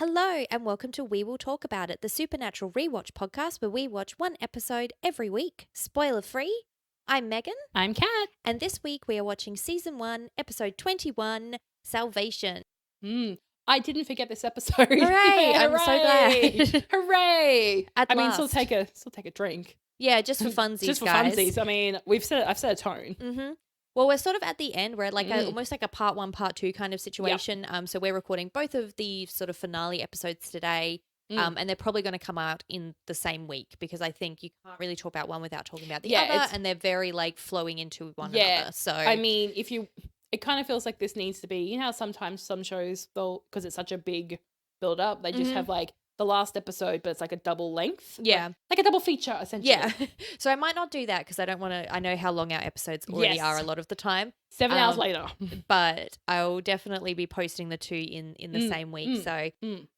Hello, and welcome to We Will Talk About It, the Supernatural Rewatch podcast where we watch one episode every week, spoiler free. I'm Megan, I'm Kat. and this week we are watching Season 1, Episode 21, Salvation. I didn't forget this episode. Hooray! I'm so glad. Hooray! At I mean, last. still take a drink. Yeah, just for funsies, Just for guys. funsies. I mean, I've set a tone. Mm-hmm. Well, we're sort of at the end. We're at almost like a part 1, part 2 kind of situation. So we're recording both of the sort of finale episodes today. And they're probably going to come out in the same week because I think you can't really talk about one without talking about the other, and they're very like flowing into one another. So I mean, it kind of feels like this needs to be. You know how sometimes some shows because it's such a big build up, they just have like the last episode, but it's like a double length. Yeah, like a double feature essentially. Yeah. So I might not do that because I don't want to. I know how long our episodes already are a lot of the time. 7 hours later. But I'll definitely be posting the two in the same week.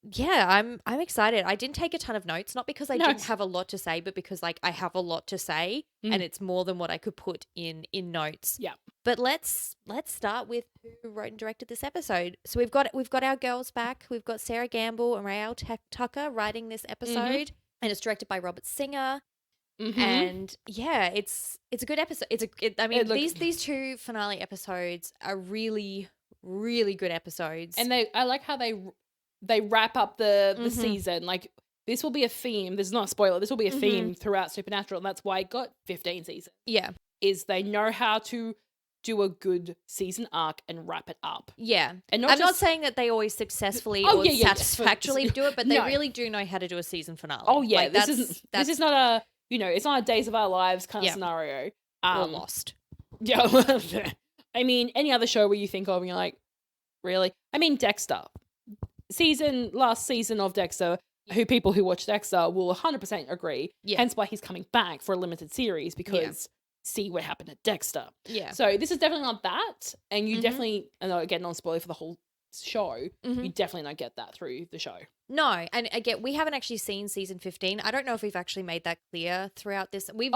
Yeah, I'm excited. I didn't take a ton of notes, not because I didn't have a lot to say, but because like I have a lot to say and it's more than what I could put in notes. Yeah. But let's start with who wrote and directed this episode. So we've got our girls back. We've got Sarah Gamble and Rael Tucker writing this episode, and it's directed by Robert Singer. And yeah, it's a good episode. These two finale episodes are really, really good episodes. And I like how they wrap up the season. Like, this will be a theme. This is not a spoiler. This will be a theme throughout Supernatural, and that's why it got 15 seasons. Yeah. Is they know how to do a good season arc and wrap it up. Yeah. And I'm not saying that they always successfully or satisfactorily do it, but they really do know how to do a season finale. Oh, yeah. Like, this is not a, it's not a Days of Our Lives kind of scenario. Or Lost. Yeah. I mean, any other show where you think of and you're like, really? I mean, Dexter. Last season of Dexter, people who watch Dexter will 100% agree. Yeah. Hence why he's coming back for a limited series because see what happened at Dexter. Yeah. So this is definitely not that. And you definitely, and again, non-spoiler for the whole show, you definitely don't get that through the show. No. And again, we haven't actually seen season 15. I don't know if we've actually made that clear throughout this. We've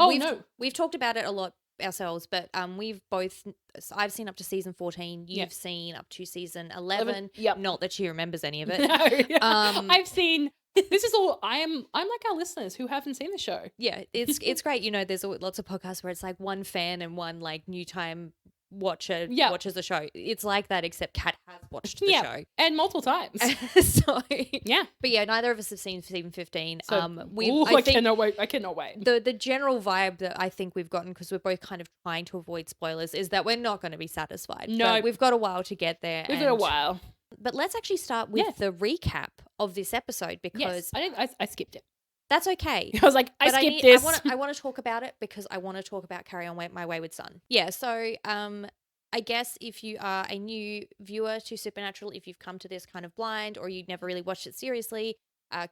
talked about it a lot ourselves, but I've seen up to season 14. You've seen up to season 11. Yep. Not that she remembers any of it. No. I've seen. This is all. I'm like our listeners who haven't seen the show. Yeah, it's great. There's lots of podcasts where it's like one fan and one like new time watcher watches the show. It's like that, except Kat has watched the show and multiple times. So yeah, but yeah, neither of us have seen season 15. So, I cannot wait. I cannot wait. The general vibe that I think we've gotten, because we're both kind of trying to avoid spoilers, is that we're not going to be satisfied. No, but we've got a while to get there. We've got a while. But let's actually start with the recap of this episode because I skipped it. That's okay. I was like, I skipped this. I want to talk about it because I want to talk about Carry On My Wayward Son. Yeah, so I guess if you are a new viewer to Supernatural, if you've come to this kind of blind or you never really watched it seriously,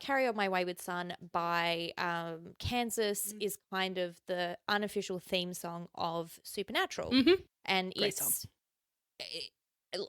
Carry On My Wayward Son by Kansas is kind of the unofficial theme song of Supernatural. And Great song.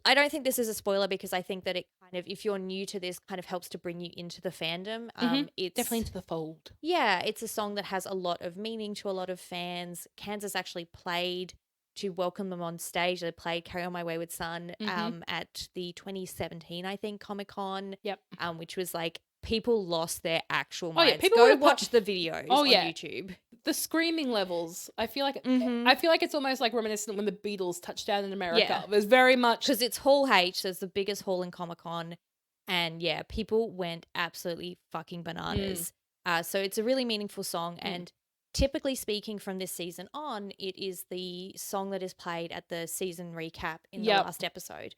I don't think this is a spoiler because I think that it kind of, if you're new to this, kind of helps to bring you into the fandom. It's definitely into the fold. Yeah, it's a song that has a lot of meaning to a lot of fans. Kansas actually played to welcome them on stage. They played Carry On My Wayward Son at the 2017, I think, Comic-Con. Yep. Which was like, people lost their actual minds. People Go watch the videos on YouTube. The screaming levels, I feel like it's almost like reminiscent when the Beatles touched down in America. Yeah. It was very much because it's Hall H, so it's the biggest hall in Comic-Con, and yeah, people went absolutely fucking bananas. So it's a really meaningful song, and typically speaking, from this season on, it is the song that is played at the season recap in the last episode.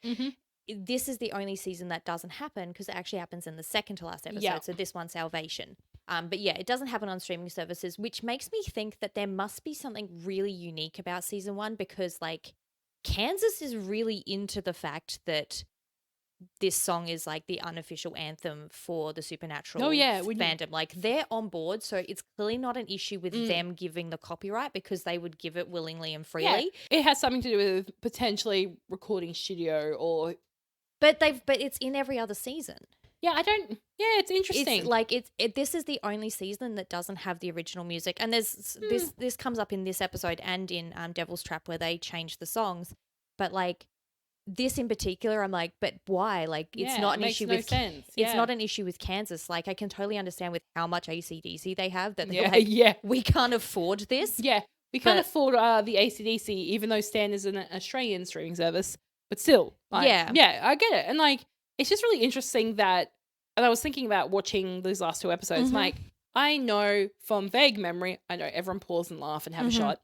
This is the only season that doesn't happen because it actually happens in the second to last episode. So this one, Salvation. But yeah, it doesn't happen on streaming services, which makes me think that there must be something really unique about season 1 because like Kansas is really into the fact that this song is like the unofficial anthem for the Supernatural fandom. Like they're on board, so it's clearly not an issue with them giving the copyright because they would give it willingly and freely. Yeah. It has something to do with potentially recording studio or... But it's in every other season. Yeah, it's interesting. It's like this is the only season that doesn't have the original music, and there's this comes up in this episode and in Devil's Trap where they change the songs. But like this in particular, I'm like, but why? Like, it's Yeah, not it an makes issue no with sense. it's Yeah. not an issue with Kansas. Like, I can totally understand with how much ACDC they have that they're Yeah, like, yeah. we can't afford this. Yeah, we can't But- afford the ACDC, even though Stan is an Australian streaming service. But still, like, Yeah. yeah, I get it. And like, it's just really interesting that, and I was thinking about watching those last 2 episodes. Mhm. Like, I know from vague memory, I know everyone pause and laugh and have a Mhm. shot.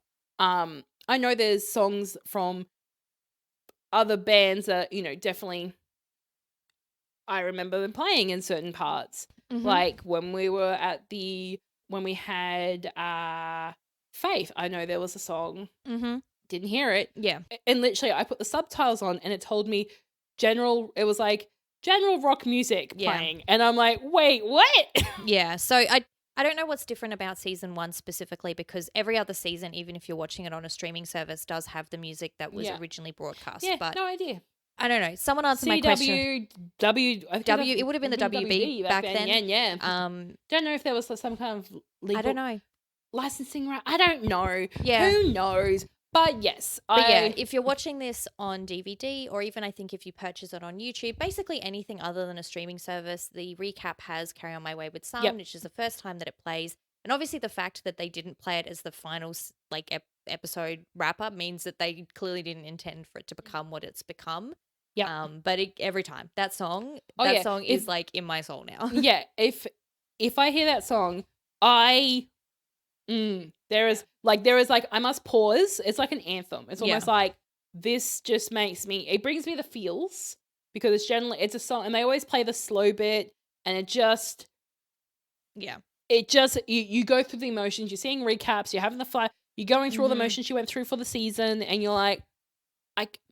I know there's songs from other bands that, you know, definitely I remember them playing in certain parts. Mhm. Like when we were when we had Faith, I know there was a song, Mhm. didn't hear it. Yeah. And literally I put the subtitles on and it told me it was like general rock music Yeah. playing. And I'm like, wait, what? Yeah. So I don't know what's different about season 1 specifically, because every other season, even if you're watching it on a streaming service, does have the music that was Yeah. originally broadcast. Yeah, But no idea. I don't know. Someone answered my question. I think It would have been the WB back then. Yeah. Don't know if there was some kind of legal I don't know. licensing right. I don't know. Yeah. Who knows? But yes, But yeah, if you're watching this on DVD, or even I think if you purchase it on YouTube, basically anything other than a streaming service, the recap has Carry On My Wayward Son, Yep. which is the first time that it plays. And obviously the fact that they didn't play it as the final episode wrap up means that they clearly didn't intend for it to become what it's become. Yeah. But every time that song, If- is like in my soul now. yeah, if I hear that song, there is like I must pause. It's like an anthem. It's almost like this just it brings me the feels, because it's a song and they always play the slow bit, and it just you go through the emotions. You're seeing recaps. You're having you're going through all the emotions you went through for the season, and you're like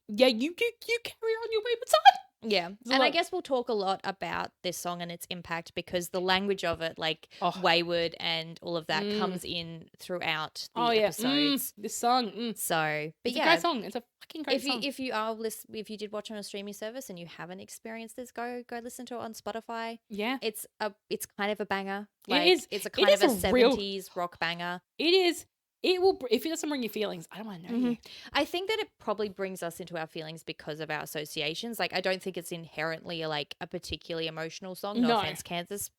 you carry on your wayward son. Yeah. And I guess we'll talk a lot about this song and its impact, because the language of it, like wayward and all of that, comes in throughout the episodes. This song. So, but it's a great song. It's a fucking great song. If you did watch on a streaming service and you haven't experienced this, go listen to it on Spotify. Yeah. It's kind of a banger. It is. It's a kind of a 70s rock banger. It is. It will, if it doesn't bring your feelings, I don't want to know you. I think that it probably brings us into our feelings because of our associations. Like, I don't think it's inherently like a particularly emotional song. No offense, Kansas.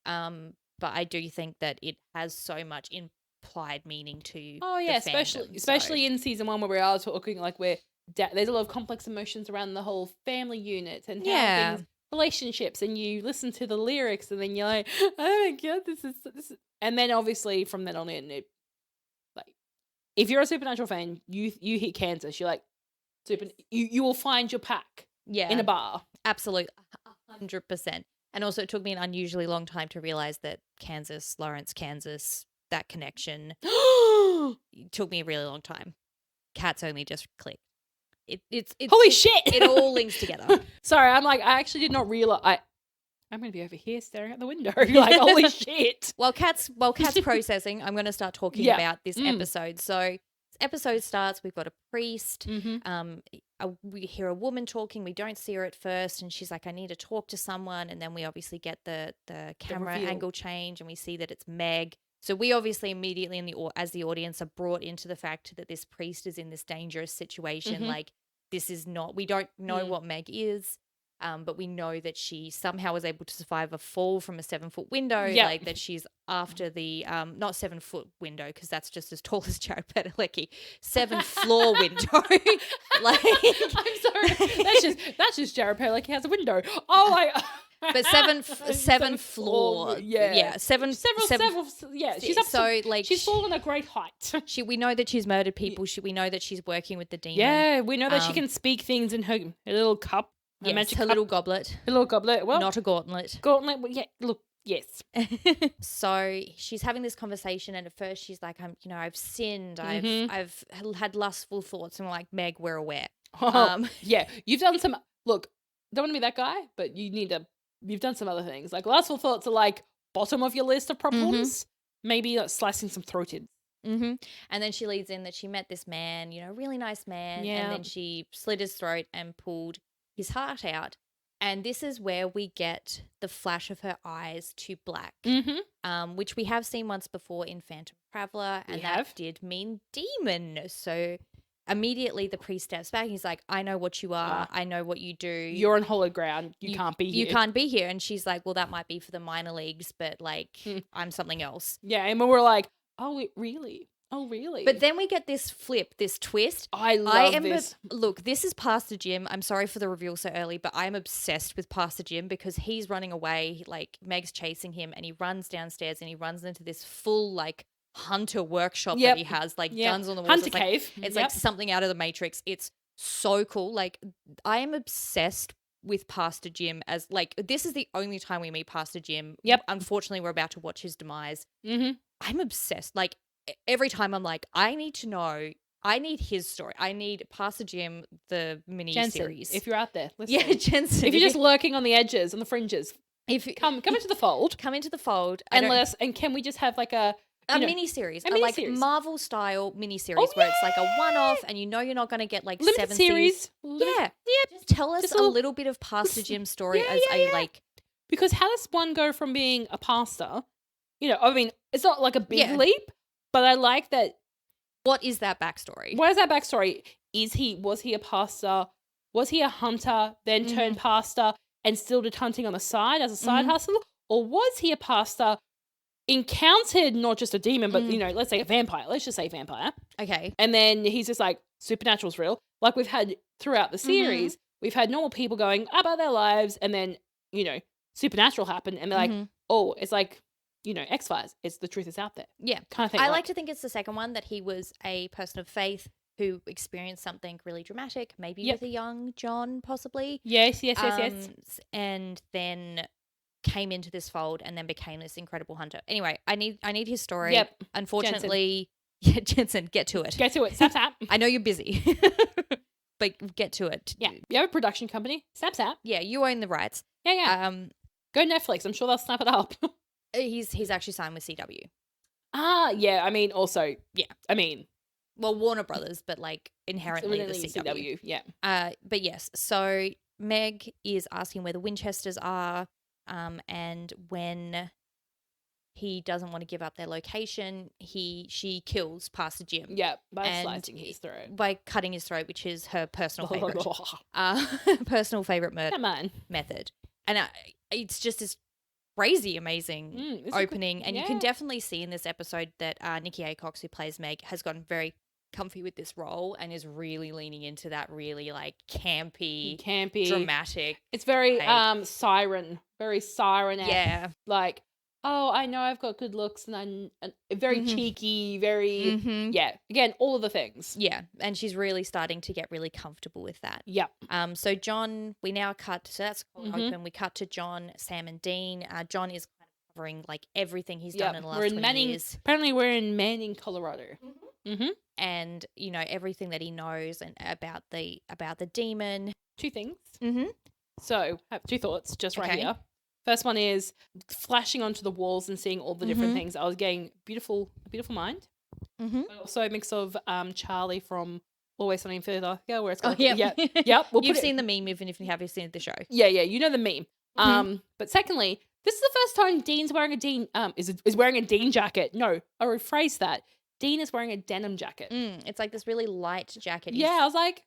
But I do think that it has so much implied meaning to. Oh yeah, the fandom, especially in season 1, where we are talking like there's a lot of complex emotions around the whole family unit and how things, relationships, and you listen to the lyrics and then you're like, oh my god, this is, and then obviously from then on in if you're a Supernatural fan, you hit Kansas, you're like, you will find your pack in a bar. Absolutely, 100%. And also it took me an unusually long time to realize that Lawrence, Kansas, that connection, it took me a really long time. Cats only just clicked. It's holy shit! It all links together. Sorry, I'm like, I actually did not realize. I'm going to be over here staring out the window. Like, holy shit. While Kat's processing, I'm going to start talking about this episode. So this episode starts, we've got a priest. We hear a woman talking. We don't see her at first. And she's like, I need to talk to someone. And then we obviously get the camera angle change and we see that it's Meg. So we obviously immediately as the audience are brought into the fact that this priest is in this dangerous situation. Like, this is not, we don't know what Meg is. But we know that she somehow was able to survive a fall from a 7-foot window. Like, that she's after the not 7-foot window, because that's just as tall as Jared Padalecki. 7-floor window. Like, I'm sorry, that's just Jared Padalecki has a window. Oh my. But seven floor. Yeah. Several. Yeah. She's up. So like she's fallen a great height. We know that she's murdered people. We know that she's working with the demon. Yeah. We know that she can speak things in her little cup. Yes, her little goblet. Her little goblet. Well, not a gauntlet. Gauntlet. Well, yeah. Look. Yes. So she's having this conversation, and at first she's like, I've sinned. I've had lustful thoughts, and we're like, Meg, we're aware. Yeah. You've done some. Look, don't want to be that guy, but you've done some other things. Like, lustful thoughts are like bottom of your list of problems. Maybe like slicing some throat in. And then she leads in that she met this man, really nice man. Yeah. And then she slit his throat and pulled his heart out. And this is where we get the flash of her eyes to black, which we have seen once before in Phantom Traveler. And that did mean demon. So immediately the priest steps back. He's like, I know what you are. I know what you do. You're on hollow ground. You can't be here. You can't be here. And she's like, well, that might be for the minor leagues, but like, I'm something else. Yeah, and we're like, oh, really? Oh, really? But then we get this flip, this twist. I love this. Look, this is Pastor Jim. I'm sorry for the reveal so early, but I'm obsessed with Pastor Jim because he's running away. Like, Meg's chasing him and he runs downstairs and he runs into this full, like, hunter workshop that he has, like, guns on the walls. Hunter it's cave. Like, it's like something out of the Matrix. It's so cool. Like, I am obsessed with Pastor Jim as, like, this is the only time we meet Pastor Jim. Yep. Unfortunately, we're about to watch his demise. Mm-hmm. I'm obsessed. Like, every time I'm like, I need to know. I need his story. I need Pastor Jim, the mini series. If you're out there, listen. Yeah, Jensen. If you're just lurking on the edges, on the fringes, come into the fold. Come into the fold. And let us. And can we just have like a mini series, like Marvel style mini series where it's like a one-off, and you know you're not going to get like limited 7 series. Yeah. Just tell us a little bit of Pastor Jim's story like. Because how does one go from being a pastor? I mean, it's not like a big leap, but I like that. What is that backstory? What is that backstory? Was he a pastor? Was he a hunter, then turned pastor and still did hunting on the side as a side hustle? Or was he a pastor, encountered not just a demon, but, let's say a vampire. Let's just say vampire. Okay. And then he's just like, supernatural's real. Like we've had throughout the series, we've had normal people going about their lives and then, supernatural happened and they're like, oh, it's like, X-Files. It's the truth is out there. Yeah. Kind of thing. I like to think it's the second one, that he was a person of faith who experienced something really dramatic, maybe with a young John, possibly. Yes. And then came into this fold and then became this incredible hunter. Anyway, I need his story. Yep. Unfortunately, Jensen, get to it. Get to it. Snap. I know you're busy, but get to it. Yeah. You have a production company. Snap. Yeah, you own the rights. Yeah. Go Netflix. I'm sure they'll snap it up. He's actually signed with CW. Yeah. I mean, also, yeah. I mean, well, Warner Brothers, but like inherently the CW. Yeah. But yes, so Meg is asking where the Winchesters are, and when he doesn't want to give up their location, she kills Pastor Jim. Yeah, by slicing his throat. By cutting his throat, which is her personal favorite. Personal favorite method. And it's just this crazy, amazing opening. And you can definitely see in this episode that Nikki Acox, who plays Meg, has gotten very comfy with this role and is really leaning into that really like campy, dramatic. It's very siren, very siren-esque. Yeah. Like, oh, I know I've got good looks and I'm very cheeky, very, again, all of the things. Yeah, and she's really starting to get really comfortable with that. Yep. So John, we now cut, so that's open. We cut to John, Sam and Dean. John is kind of covering like everything he's done in the last 20 years. Apparently we're in Manning, Colorado. And, everything that he knows and about the demon. 2 things. So I have 2 thoughts just right here. First one is flashing onto the walls and seeing all the different things. I was getting a beautiful mind. But also a mix of Charlie from Always Sunny in Philadelphia, where it's got yep. You've seen the meme even if you haven't seen the show. Yeah, you know the meme. But secondly, this is the first time Dean's wearing a Dean is wearing a Dean jacket. No, I rephrase that. Dean is wearing a denim jacket. It's like this really light jacket. Yeah, I was like,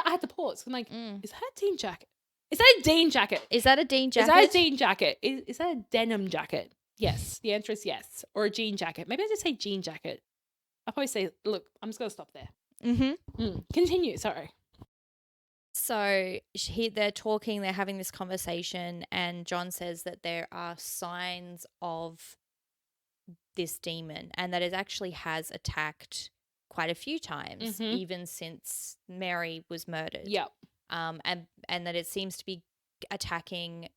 I had to pause. I'm like, is that a Dean jacket? Is that a Dean jacket? Is that a Dean jacket? Is that a Dean jacket? Is that a denim jacket? Yes. The answer is yes. Or a jean jacket. Maybe I just say jean jacket. I'll probably say, look, I'm just going to stop there. Continue. Sorry. So they're talking, they're having this conversation, and John says that there are signs of this demon and that it actually has attacked quite a few times, even since Mary was murdered. Yep. And that it seems to be attacking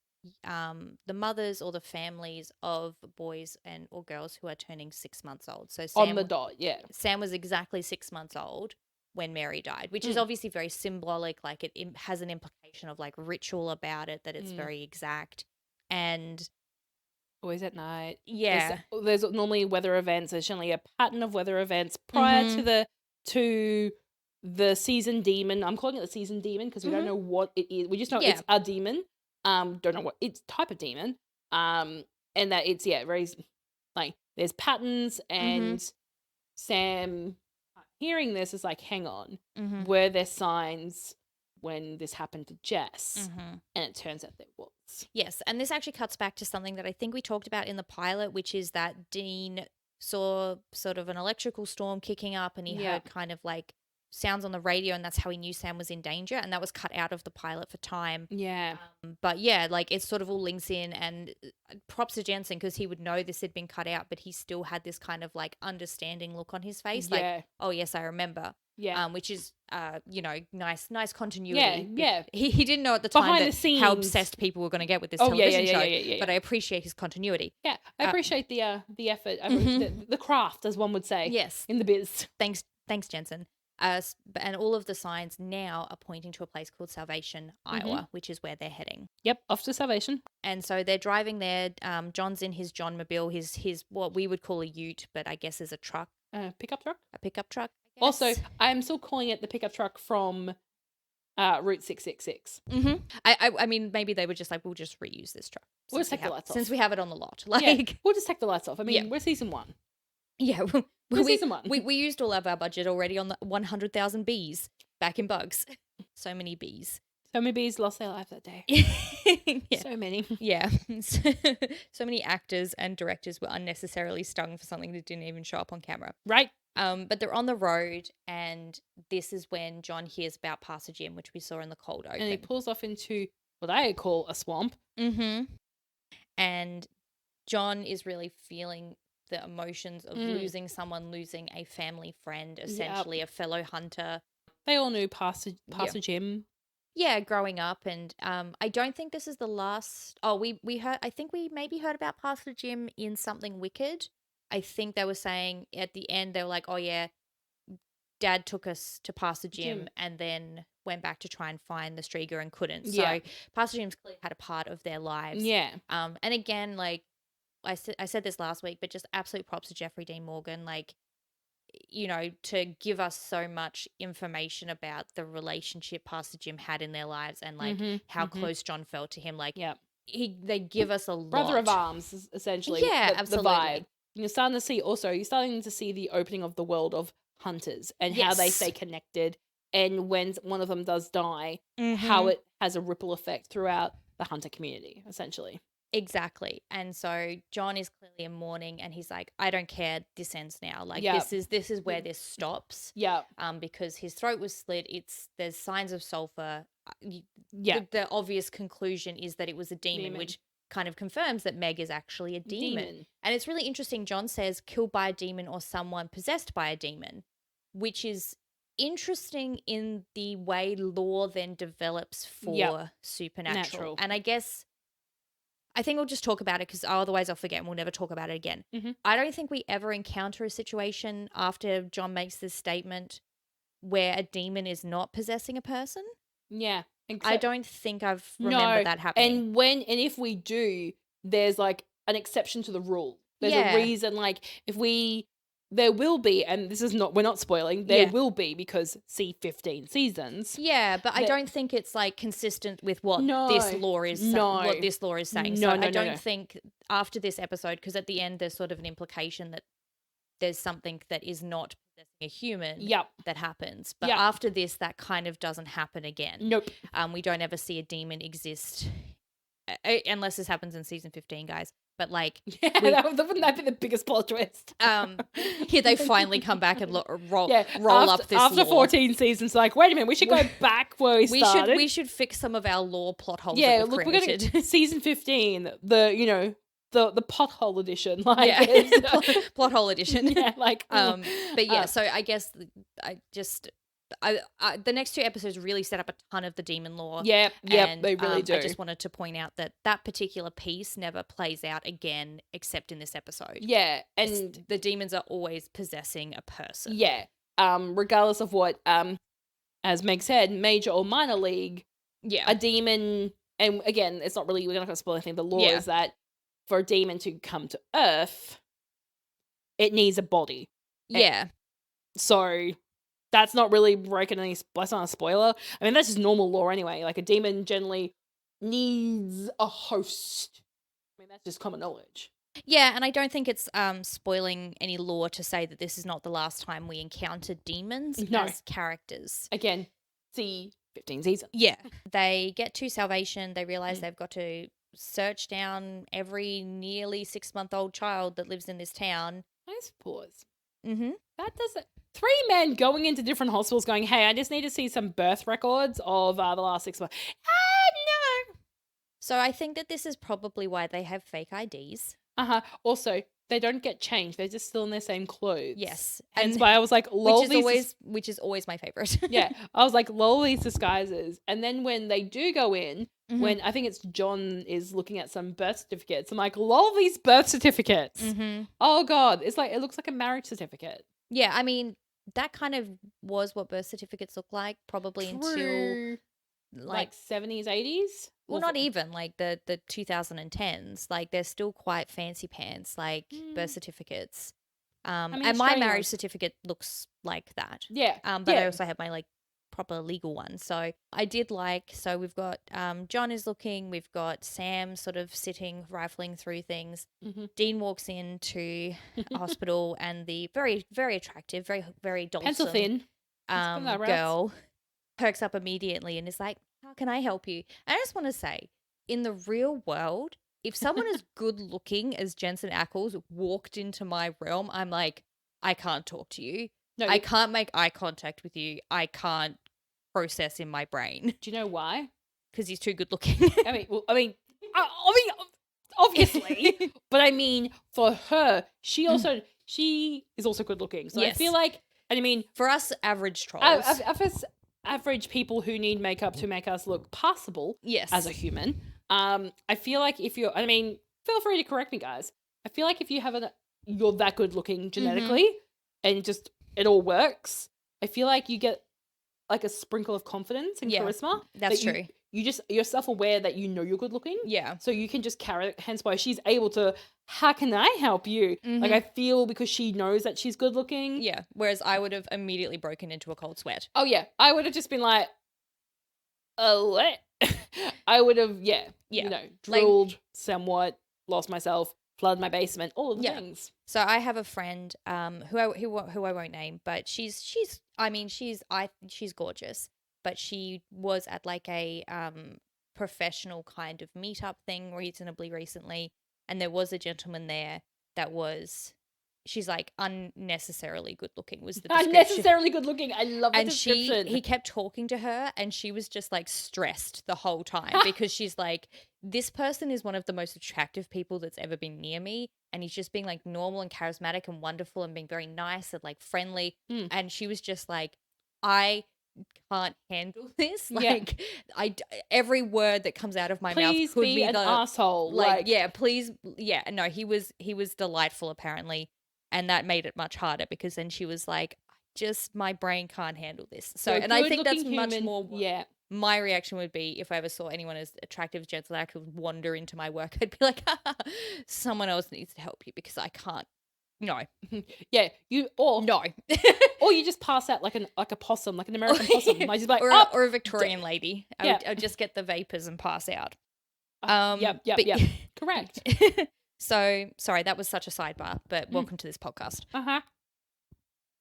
the mothers or the families of boys or girls who are turning 6 months old. So Sam, on the dot, yeah. Sam was exactly 6 months old when Mary died, which is obviously very symbolic. Like it has an implication of like ritual about it, that it's very exact. And always at night. Yeah. There's normally weather events. There's generally a pattern of weather events prior to the season demon. I'm calling it the season demon because we don't know what it is. We just know it's a demon. Don't know what it's type of demon. And that it's very like there's patterns and Sam. hearing this, it's like, hang on, Mm-hmm. were there signs when this happened to Jess? Mm-hmm. And it turns out there was. Yes, and this actually cuts back to something that I think we talked about in the pilot, which is that Dean saw sort of an electrical storm kicking up and he Yeah. heard kind of like sounds on the radio, and that's how he knew Sam was in danger, and that was cut out of the pilot for time. Yeah. But yeah, like it sort of all links in, and props to Jensen because he would know this had been cut out, but he still had this kind of like understanding look on his face, Yeah. like, oh yes, I remember. Yeah. Which is, nice continuity. Yeah. He didn't know at the time Behind the that scenes. how obsessed people were going to get with this Oh, television show. yeah. But I appreciate his continuity. Yeah. I appreciate the effort. I mean, the craft, as one would say. Yes. In the biz. Thanks, Jensen. And all of the signs now are pointing to a place called Salvation, Iowa, which is where they're heading. Yep, off to Salvation. And so they're driving there. John's in his Johnmobile, his what we would call a ute, but I guess is a truck. Pickup truck? A pickup truck. Also, I'm still calling it the pickup truck from Route 666. Mm-hmm. I mean, maybe they were just like, we'll just reuse this truck. We'll just take the lights off. Since we have it on the lot. We'll just take the lights off. I mean, we're season 1. Yeah, we're season 1. We used all of our budget already on the 100,000 bees back in Bugs. So many bees. So many bees lost their lives that day. Yeah. So many. Yeah. So many actors and directors were unnecessarily stung for something that didn't even show up on camera. Right. But they're on the road, and this is when John hears about Pastor Jim, which we saw in the cold open. And he pulls off into what I call a swamp. Mm-hmm. And John is really feeling the emotions of losing someone, losing a family friend, essentially a fellow hunter. They all knew Pastor Jim. Yeah, growing up, and I don't think this is the last. Oh, we heard. I think we maybe heard about Pastor Jim in Something Wicked. I think they were saying at the end they were like, "Oh yeah, Dad took us to Pastor Jim and then went back to try and find the Strieger and couldn't." So Pastor Jim's clearly had a part of their lives. Yeah. And again, like I said this last week, but just absolute props to Jeffrey Dean Morgan, like, you know, to give us so much information about the relationship Pastor Jim had in their lives and like how close John felt to him. Like, they give us a lot. Brother of arms, essentially. Yeah, absolutely. The vibe. You're starting to see the opening of the world of hunters and how they stay connected. And when one of them does die, how it has a ripple effect throughout the hunter community, essentially. Exactly. And so John is clearly in mourning, and he's like, I don't care, this ends now. Like this is where this stops. Yeah. Because his throat was slit. There's signs of sulfur. The obvious conclusion is that it was a demon. Which kind of confirms that Meg is actually a demon. And it's really interesting. John says killed by a demon or someone possessed by a demon, which is interesting in the way lore then develops for supernatural. And I guess I think we'll just talk about it because otherwise I'll forget and we'll never talk about it again. I don't think we ever encounter a situation after John makes this statement where a demon is not possessing a person. Yeah. I don't think I've remembered that happening. And if we do, there's like an exception to the rule. There's a reason, like there will be, and this is not, we're not spoiling, there will be because see 15 seasons. Yeah, but I don't think it's like consistent with what this lore is saying. So I don't think after this episode, because at the end there's sort of an implication that there's something that is not possessing a human that happens. But after this, that kind of doesn't happen again. Nope. We don't ever see a demon exist unless this happens in season 15, guys. But like, wouldn't that be the biggest plot twist? Here they finally come back and roll up this after lore. 14 seasons. Like, wait a minute, we should go back where we started. We should fix some of our lore plot holes. Yeah, that we've look, created. we're gonna season 15. The pothole edition, like plot hole edition. Yeah, like but yeah. So I guess the next 2 episodes really set up a ton of the demon lore. Yeah, they really do. I just wanted to point out that particular piece never plays out again except in this episode. Yeah, and the demons are always possessing a person. Yeah, regardless of what, as Meg said, major or minor league. Yeah, a demon, and again, it's not really, we're not going to spoil anything. The lore is that for a demon to come to Earth, it needs a body. Yeah. So that's not really breaking any, that's not a spoiler. I mean, that's just normal lore anyway. Like a demon generally needs a host. I mean, that's just common knowledge. Yeah, and I don't think it's spoiling any lore to say that this is not the last time we encountered demons No. as characters. Again, see 15 seasons. Yeah. They get to Salvation. They realize Mm. they've got to search down every nearly 6-month-old child that lives in this town. Nice pause. Mm-hmm. That doesn't. 3 men going into different hospitals going, hey, I just need to see some birth records of the last 6 months. No. So I think that this is probably why they have fake IDs. Also, they don't get changed. They're just still in their same clothes. Yes. Hence why I was like, lol, which is always my favorite. yeah. I was like, lol, these disguises. And then when they do go in, when I think it's John is looking at some birth certificates, I'm like, lol, these birth certificates. Mm-hmm. Oh God. It's like, it looks like a marriage certificate. Yeah, I mean, that kind of was what birth certificates look like, probably until like 70s, 80s. Well, not even like the 2010s. Like they're still quite fancy pants, like birth certificates. I mean, and my Australian marriage ones. certificate looks like that. Yeah. But I also have my like proper legal one. So I did like. So we've got John is looking. We've got Sam sort of sitting, rifling through things. Mm-hmm. Dean walks into a hospital, and the very very attractive, very very Dawson Pencil thin girl perks up immediately and is like, how can I help you? And I just want to say, in the real world, if someone as good looking as Jensen Ackles walked into my realm, I'm like, I can't talk to you. No, I can't make eye contact with you. I can't process in my brain. Do you know why? Because he's too good looking. I mean, obviously, but I mean, for her, she is also good looking. So Yes. I feel like, and I mean, For us average trolls. average people who need makeup to make us look passable Yes. as a human, I feel like if you're, I mean, feel free to correct me, guys. I feel like if you have you're that good looking genetically and it all works, I feel like you get like a sprinkle of confidence and charisma. That's true. You're self-aware that you know you're good looking. Yeah. So you can just carry it, hence why she's able to, how can I help you? Like I feel because she knows that she's good looking. Yeah. Whereas I would have immediately broken into a cold sweat. Oh yeah. I would have just been like, what? I would have, you know, drilled somewhat, lost myself, flooded my basement, all of the things. So I have a friend who I won't name, but she's gorgeous, but she was at like a professional kind of meetup thing reasonably recently, and there was a gentleman there that was, she's like unnecessarily good looking was the description. Unnecessarily good looking. I love the description. He kept talking to her and she was just like stressed the whole time because she's like, this person is one of the most attractive people that's ever been near me, and he's just being like normal and charismatic and wonderful and being very nice and like friendly. And she was just like, I can't handle this. Like every word that comes out of my mouth could be an asshole. Like please. Yeah. No, he was delightful apparently. And that made it much harder because then she was like, just my brain can't handle this. So and I think that's much more my reaction would be if I ever saw anyone as attractive as Jensen Ackles wander into my work, I'd be like, someone else needs to help you because I can't. No. Yeah, no. Or you just pass out like a possum, like an American possum. I just like or a Victorian lady. I would just get the vapors and pass out. Yep. Correct. So, sorry, that was such a sidebar, but welcome to this podcast.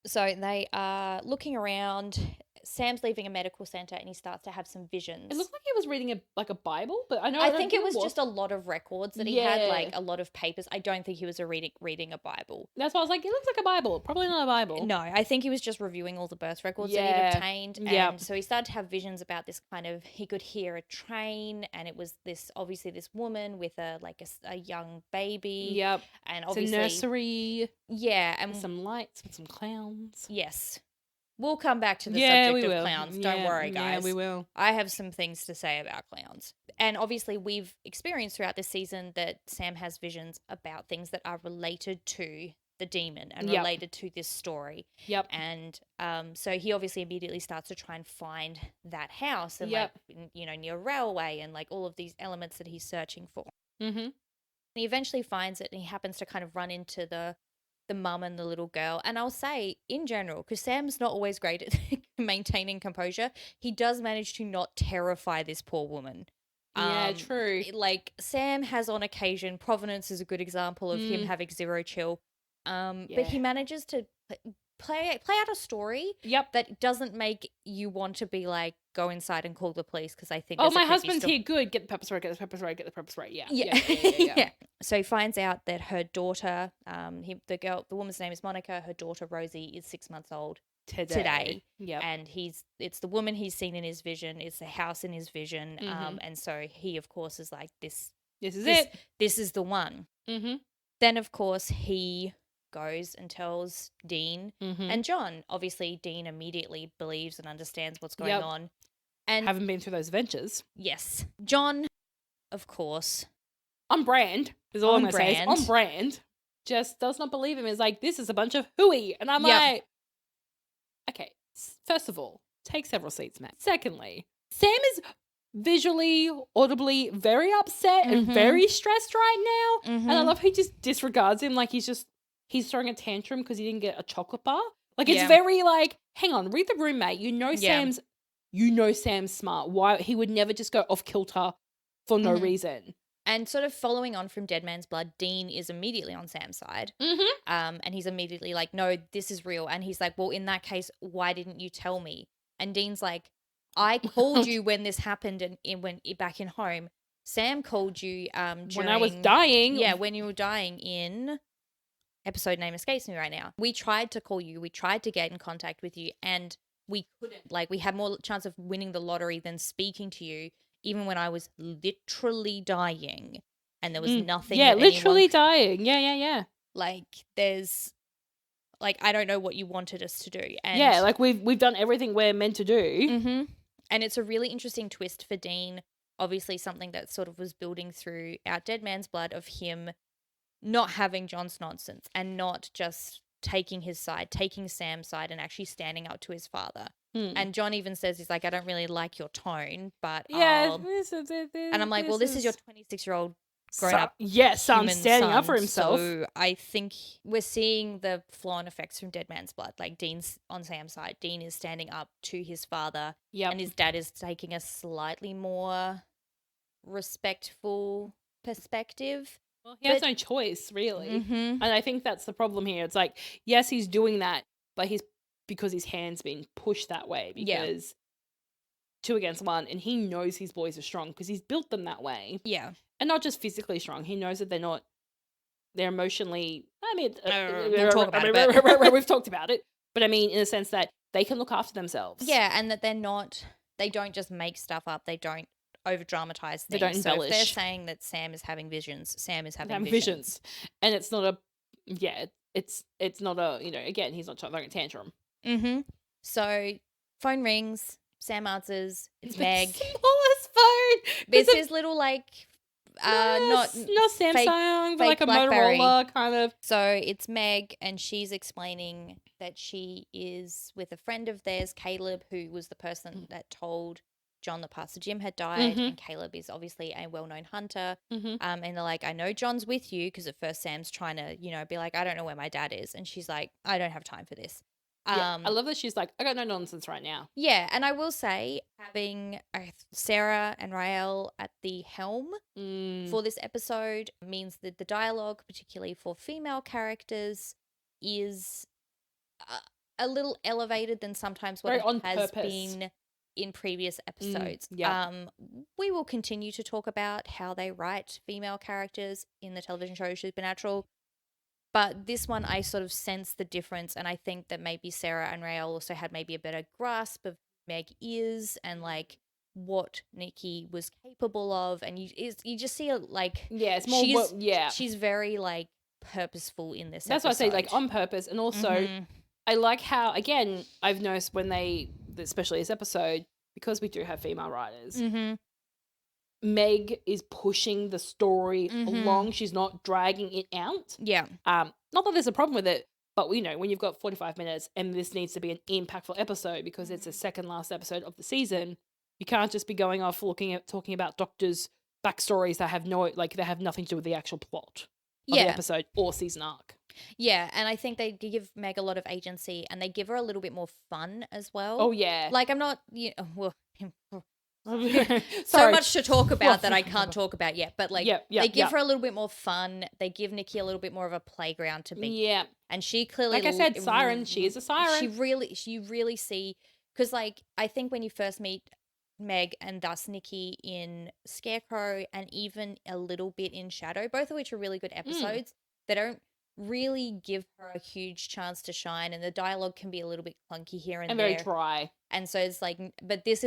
So they are looking around. Sam's leaving a medical center and he starts to have some visions. It looked like he was reading a Bible, but I think it was just a lot of records that he had, like a lot of papers. I don't think he was reading a Bible. That's why I was like, it looks like a Bible. Probably not a Bible. No, I think he was just reviewing all the birth records that he'd obtained. And so he started to have visions about this kind of, he could hear a train and it was obviously this woman with a young baby. Yep. And obviously. It's a nursery. Yeah. And some lights with some clowns. Yes. We'll come back to the subject of clowns. Don't worry, guys. Yeah, we will. I have some things to say about clowns. And obviously, we've experienced throughout this season that Sam has visions about things that are related to the demon and related to this story. Yep. And so he obviously immediately starts to try and find that house and near a railway and like all of these elements that he's searching for. Mm-hmm. He eventually finds it and he happens to kind of run into the mum and the little girl. And I'll say in general, because Sam's not always great at maintaining composure, he does manage to not terrify this poor woman. Yeah, true. Like Sam has on occasion, Provenance is a good example of him having zero chill. But he manages to play out a story that doesn't make you want to be like, go inside and call the police, because I think Oh, there's a my creepy husband's story. here. Good. Get the pepper spray. Get the pepper spray. Get the pepper spray. Yeah. Yeah. So he finds out that her daughter, the woman's name is Monica. Her daughter Rosie is 6 months old today. Yep. And it's the woman he's seen in his vision. It's the house in his vision. And so he, of course, is like, this is it. This is the one. Then, of course, he goes and tells Dean and John. Obviously, Dean immediately believes and understands what's going on. And haven't been through those adventures. Yes. John, of course. On brand. Is all I'm going to say. On brand. Just does not believe him. Is like, this is a bunch of hooey. And I'm like, okay, first of all, take several seats, Matt. Secondly, Sam is visually, audibly very upset and very stressed right now. And I love how he just disregards him like he's throwing a tantrum because he didn't get a chocolate bar. Like, it's very like, hang on, read the room, mate. You know Sam's smart. Why he would never just go off kilter for no reason. And sort of following on from Dead Man's Blood, Dean is immediately on Sam's side. And he's immediately like, no, this is real. And he's like, well, in that case, why didn't you tell me? And Dean's like, I called you when this happened and when back in home. Sam called you when I was dying. Yeah, when you were dying in episode name escapes me right now. We tried to call you. We tried to get in contact with you, and we couldn't. Like, we had more chance of winning the lottery than speaking to you, even when I was literally dying and there was nothing. Yeah, literally dying. Yeah. Like, there's, like, I don't know what you wanted us to do. And yeah, like we've done everything we're meant to do. And it's a really interesting twist for Dean. Obviously, something that sort of was building through our Dead Man's Blood of him not having John's nonsense and not just taking his side, taking Sam's side and actually standing up to his father. And John even says, he's like, I don't really like your tone, but yeah. And I'm like, well, this is your 26-year-old grown up son standing up for himself. So I think we're seeing the flow-on effects from Dead Man's Blood. Like, Dean's on Sam's side. Dean is standing up to his father. And his dad is taking a slightly more respectful perspective. Well, he has no choice, really. And I think that's the problem here. It's like, yes, he's doing that, but because his hand's been pushed that way because 2 against 1, and he knows his boys are strong because he's built them that way. Yeah. And not just physically strong. He knows that they're emotionally, I mean, we'll talk about it, we've talked about it, but I mean, in the sense that they can look after themselves. Yeah, and that they don't just make stuff up. They don't over dramatize things. They don't embellish. So if they're saying that Sam is having visions, Sam is having visions. And it's not it's not a, again, he's not throwing a tantrum. So phone rings, Sam answers, it's Meg. Smallest phone. It's his little, like, not Samsung, but like a BlackBerry. Motorola kind of. So it's Meg, and she's explaining that she is with a friend of theirs, Caleb, who was the person that told John that Pastor Jim had died, and Caleb is obviously a well-known hunter. And they're like, I know John's with you, because at first Sam's trying to, be like, I don't know where my dad is. And she's like, I don't have time for this. I love that she's like, I got no nonsense right now. Yeah, and I will say, having Sarah and Rael at the helm for this episode means that the dialogue, particularly for female characters, is a little elevated than sometimes what it has been in previous episodes. We will continue to talk about how they write female characters in the television show Supernatural. But this one, I sort of sense the difference, and I think that maybe Sarah and Rael also had maybe a better grasp of who Meg is and, like, what Nikki was capable of, and you just see it, like, it's more she's very, like, purposeful in this. That's episode. Why I say, like, on purpose, and also I like how, again, I've noticed when especially this episode, because we do have female writers. Meg is pushing the story along. She's not dragging it out. Yeah. Not that there's a problem with it, but when you've got 45 minutes and this needs to be an impactful episode because it's the second last episode of the season, you can't just be going off talking about doctors' backstories that have they have nothing to do with the actual plot of the episode or season arc. Yeah, and I think they give Meg a lot of agency, and they give her a little bit more fun as well. Oh yeah. Like, I'm not, So much to talk about that I can't talk about yet. But like, they give her a little bit more fun. They give Nikki a little bit more of a playground to be. Yeah. And she clearly, like I said, siren. She is a siren. You really see, because like I think when you first meet Meg and thus Nikki in Scarecrow and even a little bit in Shadow, both of which are really good episodes, they don't really give her a huge chance to shine, and the dialogue can be a little bit clunky here and there. Very dry. And so it's like, but this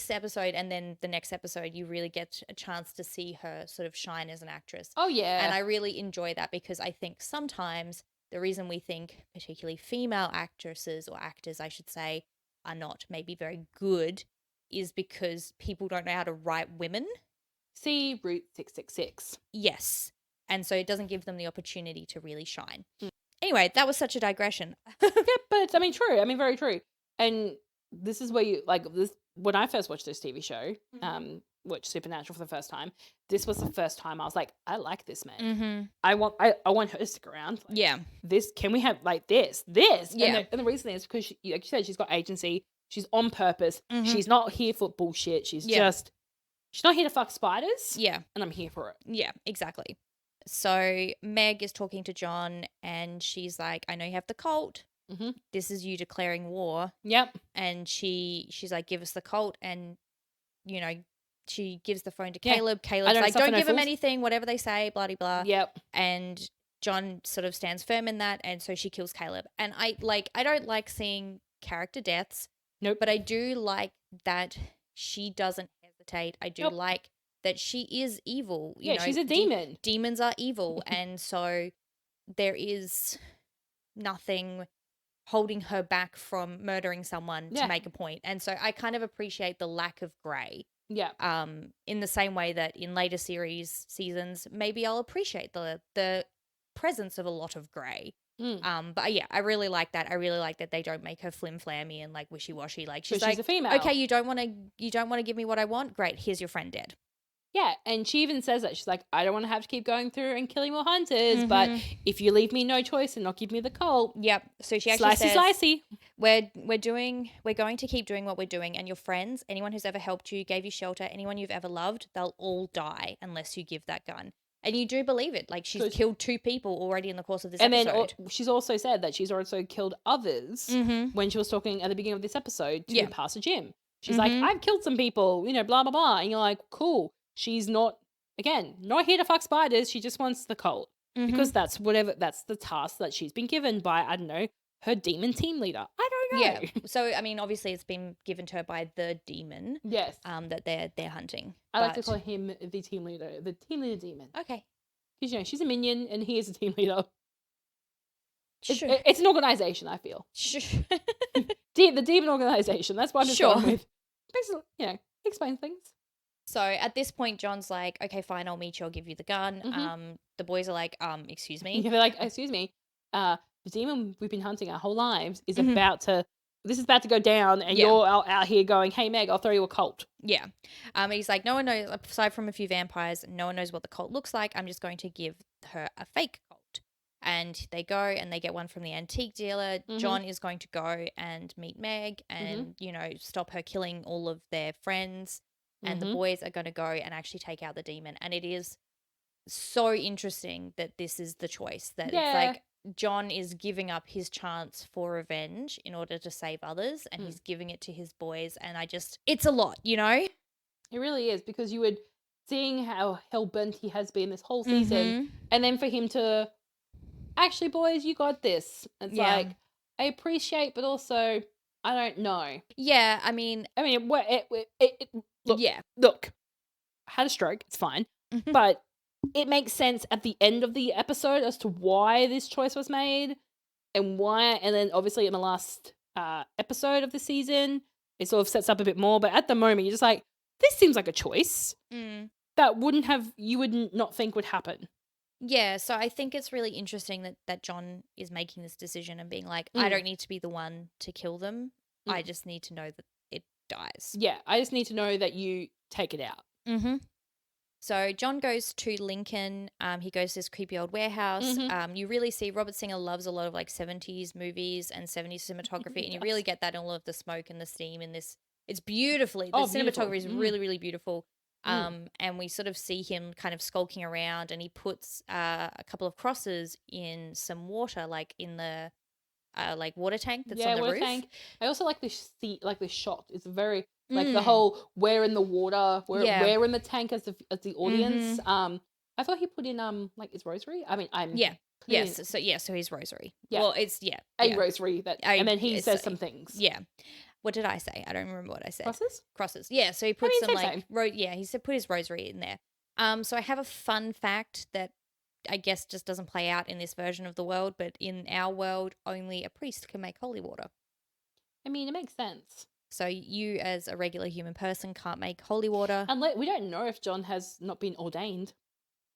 episode and then the next episode, you really get a chance to see her sort of shine as an actress. Oh, yeah. And I really enjoy that, because I think sometimes the reason we think particularly female actresses, or actors, I should say, are not maybe very good is because people don't know how to write women. See Route 666. Yes. And so it doesn't give them the opportunity to really shine. Anyway, that was such a digression. Yeah, but it's, I mean, true. I mean, very true. And this is where you, like, this, when I first watched this TV show, watched Supernatural for the first time, this was the first time I was like, I like this man. I want her to stick around. Like, this, can we have, like, this? Yeah. And the reason is because, like you said, she's got agency. She's on purpose. She's not here for bullshit. She's just, she's not here to fuck spiders. Yeah. And I'm here for it. Yeah, exactly. So Meg is talking to John and she's like, I know you have the cult. This is you declaring war. Yep. And she's like, give us the cult. And, you know, she gives the phone to Caleb. Caleb's like, don't give him anything, whatever they say, blah, blah, blah. Yep. And John sort of stands firm in that. And so she kills Caleb. And I don't like seeing character deaths. Nope. But I do like that she doesn't hesitate. I do like that she is evil. You know, she's a demon. Demons are evil. And so there is nothing holding her back from murdering someone to make a point. And so I kind of appreciate the lack of grey. Yeah. In the same way that in later seasons, maybe I'll appreciate the presence of a lot of grey. But yeah, I really like that. I really like that they don't make her flim-flammy and like wishy-washy. Like she's like, a female. Okay, you don't want to give me what I want? Great, here's your friend dead. Yeah, and she even says that. She's like, I don't want to have to keep going through and killing more hunters, but if you leave me no choice and not give me the cult. Yep. So she actually says, slicey. We're going to keep doing what we're doing, and your friends, anyone who's ever helped you, gave you shelter, anyone you've ever loved, they'll all die unless you give that gun. And you do believe it. Like, she's killed 2 people already in the course of this episode. And then she's also said that she's also killed others when she was talking at the beginning of this episode to Pastor Jim. She's like, I've killed some people, you know, blah, blah, blah. And you're like, cool. She's not here to fuck spiders. She just wants the cult. Because that's the task that she's been given by, I don't know, her demon team leader. I don't know. Yeah. So, I mean, obviously it's been given to her by the demon. Yes. That they're hunting. I like to call him the team leader demon. Okay. Because, you know, she's a minion and he is a team leader. Sure. It's an organization, I feel. Sure. The demon organization. That's what I'm just going with. Basically, you know, explain things. So at this point, John's like, okay, fine, I'll meet you. I'll give you the gun. The boys are like, excuse me. Yeah, they're like, excuse me. The demon we've been hunting our whole lives is about to go down, and you're out here going, hey, Meg, I'll throw you a cult. Yeah. He's like, no one knows, aside from a few vampires, no one knows what the cult looks like. I'm just going to give her a fake cult. And they go and they get one from the antique dealer. John is going to go and meet Meg and, you know, stop her killing all of their friends. And the boys are going to go and actually take out the demon. And it is so interesting that this is the choice. That it's like John is giving up his chance for revenge in order to save others. And he's giving it to his boys. And it's a lot, you know? It really is, because you would, seeing how hell-bent he has been this whole season. And then for him to, actually, boys, you got this. It's like, I appreciate, but also, I don't know. Yeah, I mean, look, I had a stroke. It's fine. But it makes sense at the end of the episode as to why this choice was made and then obviously in the last episode of the season, it sort of sets up a bit more. But at the moment, you're just like, this seems like a choice that you would not think would happen. Yeah, so I think it's really interesting that John is making this decision and being like, I don't need to be the one to kill them. I just need to know that it dies. Yeah, I just need to know that you take it out. So John goes to Lincoln. He goes to this creepy old warehouse. You really see Robert Singer loves a lot of like 70s movies and 70s cinematography. And you really get that in all of the smoke and the steam in this It's beautifully. The beautiful. cinematography is really, really beautiful. And we sort of see him kind of skulking around, and he puts a couple of crosses in some water, like in the like water tank that's on the water roof. tank. I also like this shot. It's very like the whole we're in the water, we're in the tank as the audience. I thought he put in like his rosary. I mean, Yes. So his rosary. Yeah. Well, it's a rosary and then he says some things. Yeah. What did I say? I don't remember what I said. Crosses. Yeah. So he puts some same. he said put his rosary in there. So I have a fun fact that I guess just doesn't play out in this version of the world, but in our world, only a priest can make holy water. I mean, it makes sense. So you, as a regular human person, can't make holy water. Unless we don't know if John has not been ordained.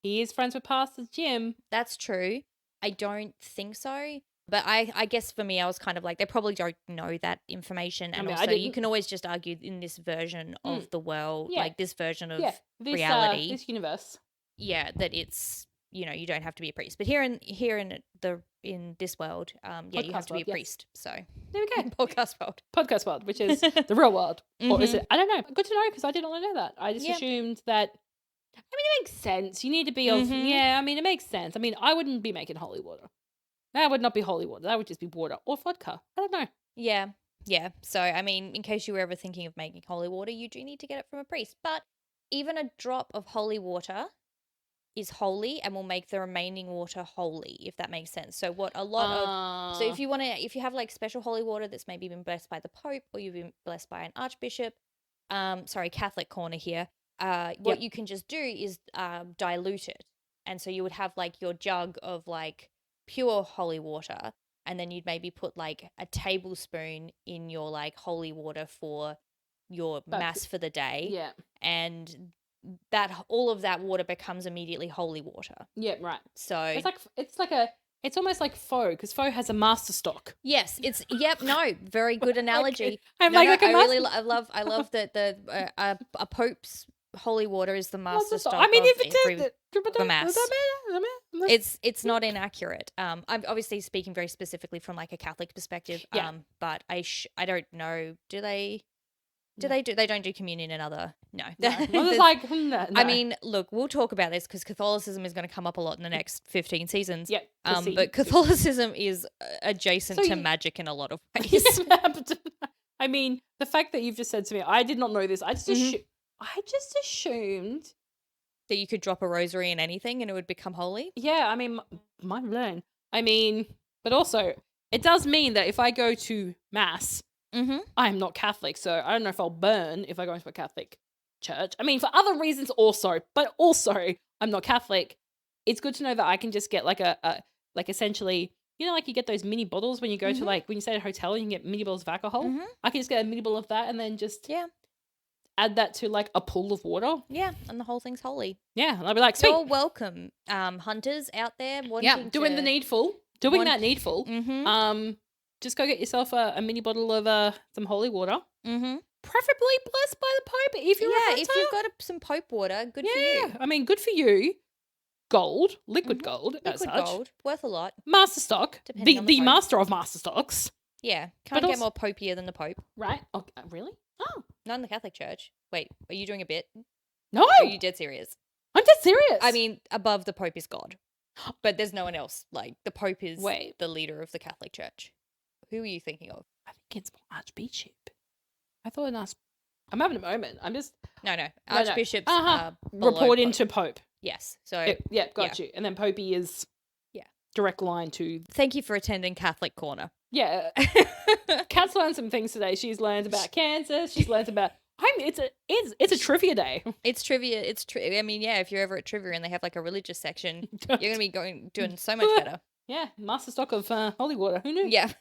He is friends with Pastor Jim. That's true. I don't think so. But I guess for me, I was kind of like, they probably don't know that information. And also, you can always just argue in this version of the world, like this version of reality. This universe. Yeah, that it's, you don't have to be a priest. But here in this world, you have to be a priest. So there we go. Podcast world, which is the real world. Or is it? I don't know. Good to know, because I did not know that. I just assumed that. I mean, it makes sense. You need to be I mean, it makes sense. I mean, I wouldn't be making holy water. That would not be holy water. That would just be water or vodka. I don't know. Yeah. Yeah. So, I mean, in case you were ever thinking of making holy water, you do need to get it from a priest. But even a drop of holy water is holy and will make the remaining water holy, if that makes sense. So what a lot of... So if you have like special holy water that's maybe been blessed by the Pope, or you've been blessed by an archbishop, Catholic corner here, what you can just do is dilute it. And so you would have like your jug of like pure holy water, and then you'd maybe put like a tablespoon in your like holy water for your mass for the day. Yeah. And that all of that water becomes immediately holy water. Yeah, right. So it's almost like faux, because faux has a master stock. Yes, very good analogy. I love that a pope's holy water is the master stock. I mean, the mass. It's not inaccurate. I'm obviously speaking very specifically from like a Catholic perspective. Yeah. But I don't know. Do they? They don't do communion in other? No. No. I mean, look, we'll talk about this because Catholicism is going to come up a lot in the next 15 seasons. Yeah. But Catholicism is adjacent to magic in a lot of ways. I mean, the fact that you've just said to me, I did not know this. I just assumed that you could drop a rosary in anything and it would become holy. Yeah, I mean, mind blown. I mean, but also, it does mean that if I go to mass, I'm not Catholic, so I don't know if I'll burn if I go into a Catholic church. I mean, for other reasons also, but also I'm not Catholic. It's good to know that I can just get like like essentially, like you get those mini bottles when you go to like, when you stay at a hotel, you can get mini bottles of alcohol. I can just get a mini bottle of that and then just add that to like a pool of water. Yeah, and the whole thing's holy. Yeah, and I'll be like, sweet. You're welcome, hunters out there doing the needful. That needful. Just go get yourself a mini bottle of some holy water. Preferably blessed by the Pope if you're a hunter. If you've got some Pope water, good for you. I mean, good for you. Gold, liquid gold, as such. Liquid gold, worth a lot. Master stock, the master of master stocks. Yeah, can't get more popier than the Pope. Right? Okay, really? Oh. Not in the Catholic Church. Wait, are you doing a bit? No. Are you dead serious? I'm dead serious. I mean, above the Pope is God. But there's no one else. Like, the Pope is the leader of the Catholic Church. Who are you thinking of? I think it's Archbishop. I thought I'm having a moment. I'm just... No. Archbishops report into Pope. Yes. So... Got you. And then Popey is... direct line to... Thank you for attending Catholic Corner. Yeah. Kat's learned some things today. She's learned about cancer. She's learned about... it's a trivia day. It's trivia. I mean, if you're ever at trivia and they have like a religious section, you're going to be doing so much better. Yeah, master stock of holy water. Who knew? Yeah.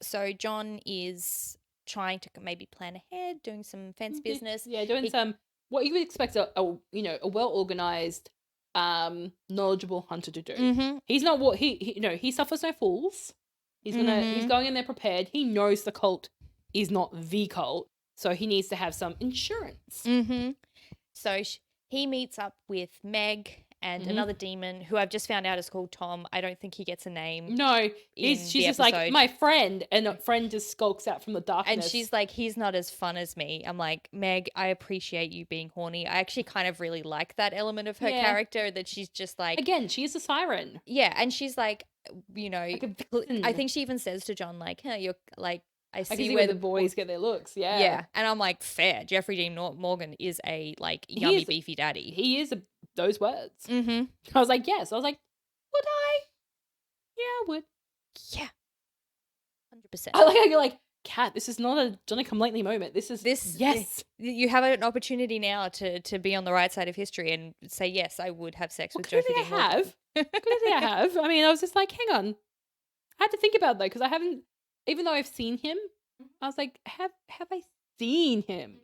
So John is trying to maybe plan ahead, doing some fence business. Yeah, doing some what you would expect a well organized, knowledgeable hunter to do. He's not what he suffers no fools. He's going in there prepared. He knows the cult is not the cult, so he needs to have some insurance. So he meets up with Meg and another demon who I've just found out is called Tom. I don't think he gets a name. No, in she's the just like, episode. my friend, and a friend just skulks out from the darkness. And she's like, he's not as fun as me. I'm like, Meg, I appreciate you being horny. I actually kind of really like that element of her Yeah. character, that she's just like, again, she is a siren. yeah, and she's like, you know, Like a I vixen. think she even says to John, like, hey, you're like, I I can see see where the boys get their looks. Yeah. Yeah, and I'm like, fair. Jeffrey Dean Morgan is a like yummy is- beefy daddy. He is those words. Mm-hmm. I was like, yes. I was like, would I? Yeah, I would. Yeah, 100%. I like how you're like, Kat, this is not a Johnny Come Lately moment. This is yes. You have an opportunity now to be on the right side of history and say yes, I would have sex with Jeffrey Dean Morgan. Good idea I have. I mean, I was just like, hang on. I had to think about that because I haven't, even though I've seen him, I was like, have I seen him?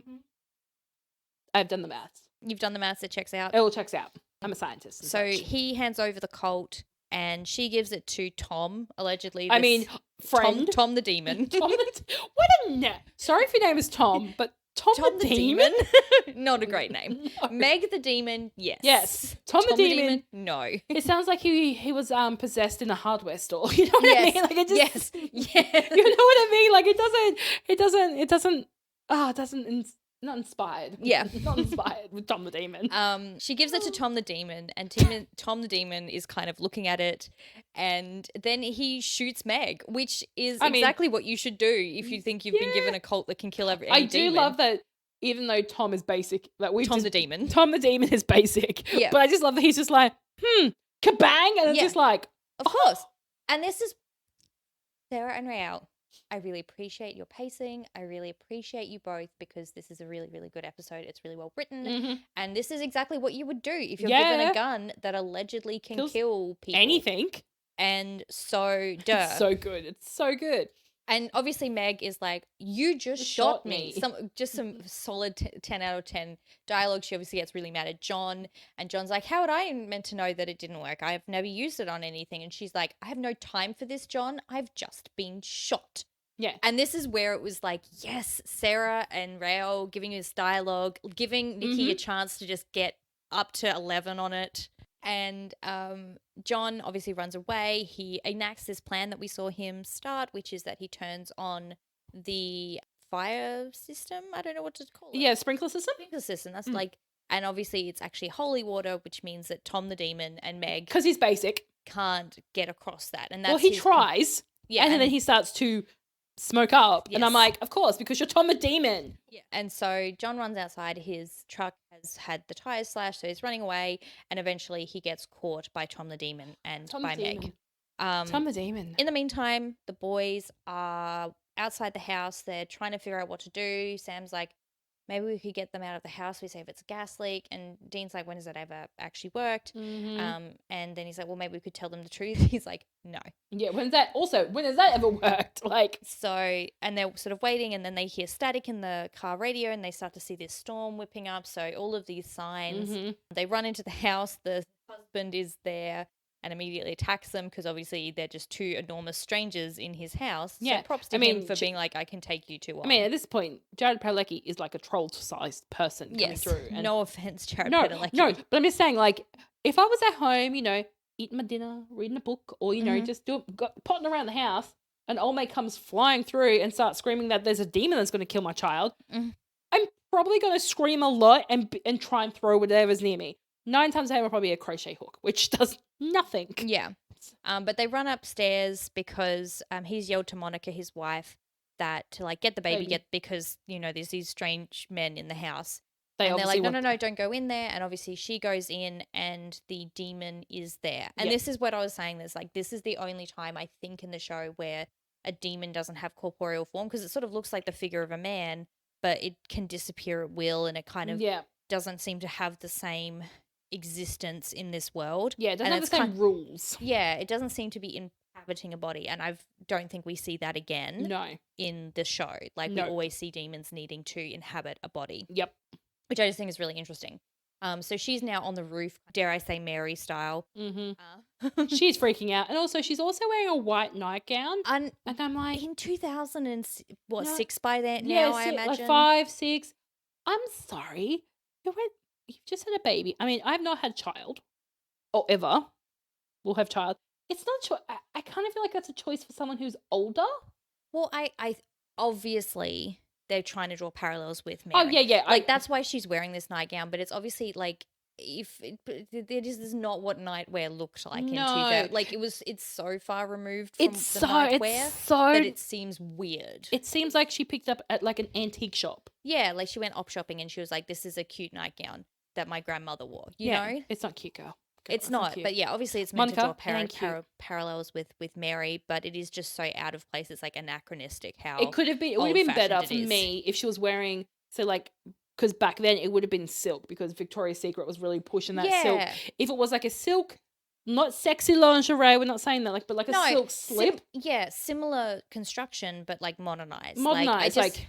I've done the maths. You've done the maths, it checks out. It all checks out. I'm a scientist. So he hands over the cult and she gives it to Tom, allegedly. I mean, friend. Tom the demon. What a sorry if your name is Tom, but Tom the demon? Not a great name. No. Meg the demon, yes. Yes. Tom the demon, no. It sounds like he was possessed in a hardware store. You know what I mean? Like it just yes. You know what I mean? Like it doesn't not inspired. Yeah. Not inspired with Tom the demon. She gives it to Tom the demon, and Tom the demon is kind of looking at it, and then he shoots Meg, which is exactly what you should do if you think you've been given a cult that can kill any I do demon. love that. Even though Tom is basic, like the demon. Tom the demon is basic. Yeah. But I just love that he's just like, kabang, and it's just like, of course. And this is Sarah and Rael. I really appreciate your pacing. I really appreciate you both because this is a really, really good episode. It's really well written. And this is exactly what you would do if you're given a gun that allegedly can kill people. Anything. And so, It's so good. It's so good. And obviously Meg is like, you just shot me. Some solid 10 out of 10 dialogue. She obviously gets really mad at John. And John's like, how would I meant to know that it didn't work? I've never used it on anything. And she's like, I have no time for this, John. I've just been shot. Yeah. And this is where it was like, yes, Sarah and Rael giving us dialogue, giving Nikki a chance to just get up to 11 on it. And John obviously runs away. He enacts this plan that we saw him start, which is that he turns on the fire system. I don't know what to call it. Yeah, sprinkler system. Sprinkler system. That's like, and obviously it's actually holy water, which means that Tom the demon and Meg, because he's basic, can't get across that. And that's he tries. Yeah, and then he starts to smoke up, and I'm like, of course, because you're Tom the demon. Yeah. And so John runs outside. His truck has had the tires slashed, so he's running away, and eventually he gets caught by Tom the demon and by Meg. Tom the demon. In the meantime, the boys are outside the house. They're trying to figure out what to do. Sam's like, maybe we could get them out of the house. We say if it's a gas leak. And Dean's like, when has that ever actually worked? And then he's like, well, maybe we could tell them the truth. He's like, no. Yeah, when has that ever worked? Like, so, and they're sort of waiting, and then they hear static in the car radio, and they start to see this storm whipping up. So all of these signs, they run into the house. The husband is there and immediately attacks them because obviously they're just two enormous strangers in his house. Yeah. So props to him for being like, I can take you to one. I mean, at this point, Jared Padalecki is like a troll-sized person coming through. And no offense, Jared Padalecki. No, but I'm just saying, like, if I was at home, you know, eating my dinner, reading a book, or, you know, just potting around the house, and old mate comes flying through and starts screaming that there's a demon that's going to kill my child, I'm probably going to scream a lot and try and throw whatever's near me. 9 times out of 10 will probably be a crochet hook, which does nothing. Yeah. But they run upstairs because he's yelled to Monica, his wife, that to like get the baby. Because, you know, there's these strange men in the house. And they're like, no, don't go in there. And obviously she goes in and the demon is there. And this is what I was saying. There's like, this is the only time I think in the show where a demon doesn't have corporeal form, because it sort of looks like the figure of a man, but it can disappear at will, and it kind of doesn't seem to have the same existence in this world. Yeah, it doesn't have the same rules. Yeah, it doesn't seem to be inhabiting a body, and I don't think we see that again. No. In the show. Like, we always see demons needing to inhabit a body. Yep. Which I just think is really interesting. So she's now on the roof, dare I say Mary style. She's freaking out. And also, she's also wearing a white nightgown. And I'm like... In 2006 by then now, I imagine? Like 5, 6. I'm sorry. You've just had a baby. I mean, I've not had a child. or ever will have child. It's not a choice. I kind of feel like that's a choice for someone who's older. Well, I obviously they're trying to draw parallels with Oh, Mary. yeah. Like that's why she's wearing this nightgown, but it's obviously like this is not what nightwear looked like in 2000. Like it's so far removed from the nightwear that it seems weird. It seems like she picked up at like an antique shop. Yeah, like she went op shopping and she was like, "This is a cute nightgown that my grandmother wore." You know, it's not cute, girl. It's not, but yeah, obviously it's meant to draw parallels with Mary, but it is just so out of place. It's like anachronistic. How it could have been. It would have been better for me if she was wearing, so like, because back then it would have been silk, because Victoria's Secret was really pushing that silk. If it was like a silk, not sexy lingerie, we're not saying that, like, but like a silk slip. Similar construction, but like modernized. Like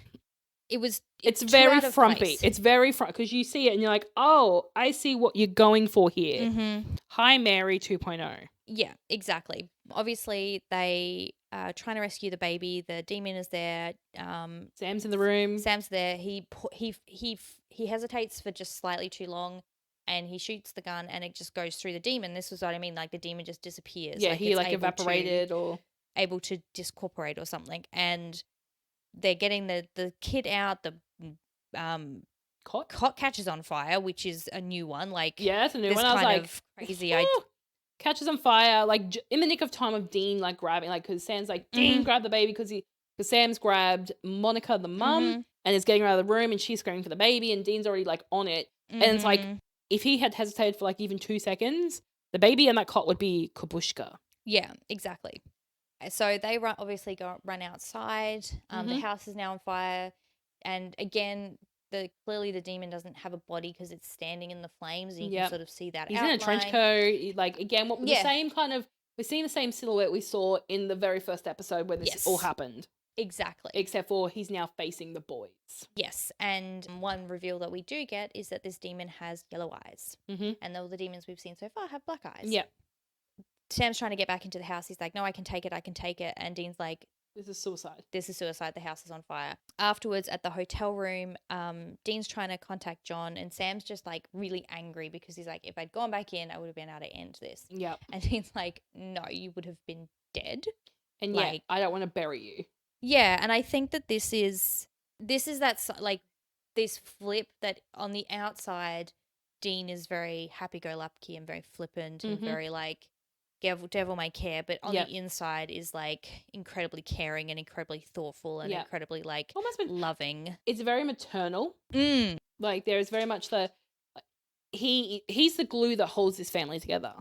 it's very frumpy. Place. It's very because you see it and you're like, oh, I see what you're going for here. Mm-hmm. Hi, Mary 2.0. Yeah, exactly. Obviously, they are trying to rescue the baby. The demon is there. Sam's in the room. Sam's there. He hesitates for just slightly too long, and he shoots the gun, and it just goes through the demon. This is what I mean. Like the demon just disappears. Yeah, he like evaporated or able to discorporate or something, and they're getting the kid out. The cot catches on fire, which is a new one. Like it's a new one. I was like crazy. Catches on fire, like in the nick of time of Dean like grabbing, like because Sam's like Dean grabbed the baby because Sam's grabbed Monica the mum and is getting her out of the room and she's screaming for the baby and Dean's already like on it and it's like if he had hesitated for like even 2 seconds, the baby and that cot would be kabushka. Yeah, exactly. So they run outside. The house is now on fire, and again, clearly the demon doesn't have a body because it's standing in the flames, and you can sort of see that. He's outline. In a trench coat. Like again, the same kind of we're seeing the same silhouette we saw in the very first episode where this all happened. Exactly. Except for he's now facing the boys. Yes, and one reveal that we do get is that this demon has yellow eyes, and all the demons we've seen so far have black eyes. Yeah. Sam's trying to get back into the house. He's like, no, I can take it. And Dean's like, this is suicide. The house is on fire. Afterwards, at the hotel room, Dean's trying to contact John, and Sam's just like really angry because he's like, if I'd gone back in, I would have been able to end this. Yeah. And Dean's like, no, you would have been dead. And like, I don't want to bury you. Yeah, and I think that this is that like this flip that on the outside, Dean is very happy-go-lucky and very flippant and very like, devil may care, but on the inside is like incredibly caring and incredibly thoughtful and incredibly like almost loving. It's very maternal. Like there is very much he's the glue that holds this family together,